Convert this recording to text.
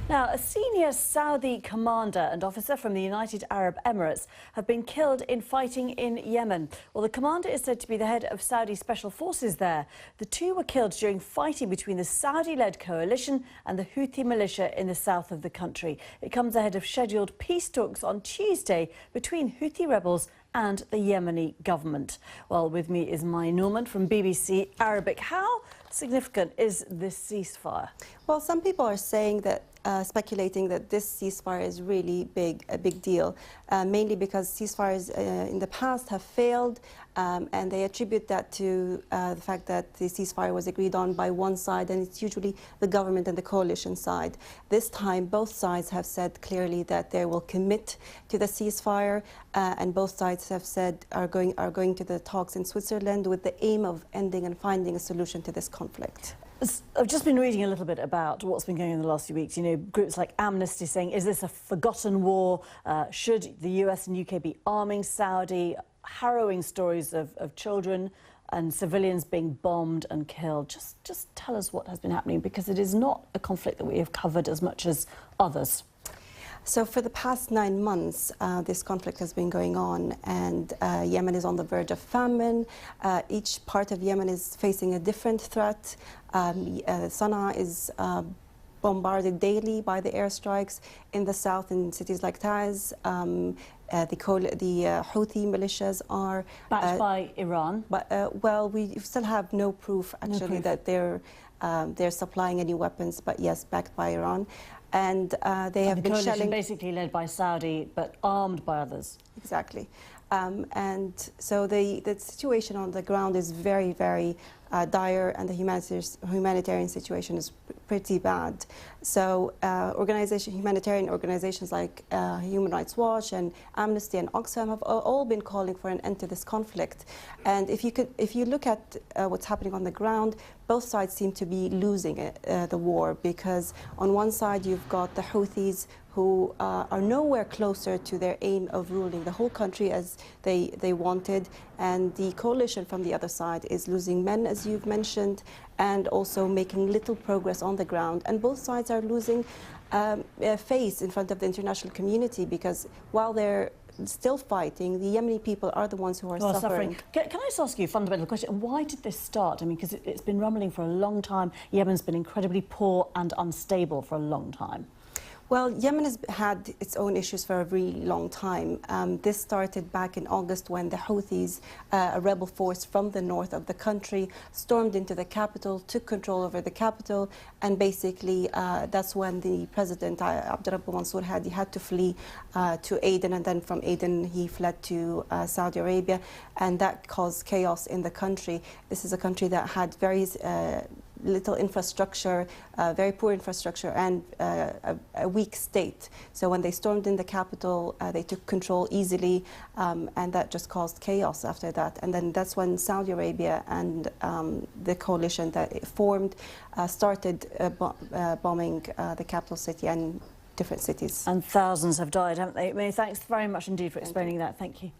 Now, a senior Saudi commander and officer from the United Arab Emirates have been killed in fighting in Yemen. Well, the commander is said to be the head of Saudi special forces there. The two were killed during fighting between the Saudi-led coalition and the Houthi militia in the south of the country. It comes ahead of scheduled peace talks on Tuesday between Houthi rebels and the Yemeni government. Well, with me is Mai Norman from BBC Arabic. How significant is this ceasefire? Well, some people are saying that, speculating that this ceasefire is really a big deal, mainly because ceasefires in the past have failed, and they attribute that to the fact that the ceasefire was agreed on by one side, and it's usually the government and the coalition side. This time, both sides have said clearly that they will commit to the ceasefire, and both sides have said are going to the talks in Switzerland with the aim of ending and finding a solution to this conflict. I've just been reading a little bit about what's been going on in the last few weeks. You know, groups like Amnesty saying, is this a forgotten war? Should the US and UK be arming Saudi? Harrowing stories of children and civilians being bombed and killed. Just tell us what has been happening, because it is not a conflict that we have covered as much as others. So for the past 9 months, this conflict has been going on, and Yemen is on the verge of famine. Each part of Yemen is facing a different threat. Sana'a is bombarded daily by the airstrikes. In the south, in cities like Taiz, the Houthi militias are backed by Iran. But well, we still have no proof actually that they're supplying any weapons. But yes, backed by Iran. And they have been shelling. Basically led by Saudi, but armed by others. Exactly. And so the situation on the ground is very, very dire, and the humanitarian situation is pretty bad. So humanitarian organizations like Human Rights Watch and Amnesty and Oxfam have all been calling for an end to this conflict. And if you look at what's happening on the ground, both sides seem to be losing the war, because on one side you've got the Houthis, who are nowhere closer to their aim of ruling the whole country as they wanted, and the coalition from the other side is losing men, as you've mentioned, and also making little progress on the ground. And both sides are losing face in front of the international community, because while they're still fighting, the Yemeni people are the ones who are suffering. Can I just ask you a fundamental question? Why did this start? I mean, because it's been rumbling for a long time. Yemen's been incredibly poor and unstable for a long time. Well, Yemen has had its own issues for a really long time. This started back in August when the Houthis, a rebel force from the north of the country, stormed into the capital, took control over the capital, and basically that's when the president, Abdurrabbu Mansour Hadi, had to flee to Aden, and then from Aden he fled to Saudi Arabia, and that caused chaos in the country. This is a country that had very little infrastructure, very poor infrastructure, and a weak state. So when they stormed in the capital, they took control easily, and that just caused chaos after that. And then that's when Saudi Arabia and the coalition that it formed started bombing the capital city and different cities. And thousands have died, haven't they? May, thanks very much indeed for explaining that. Thank you.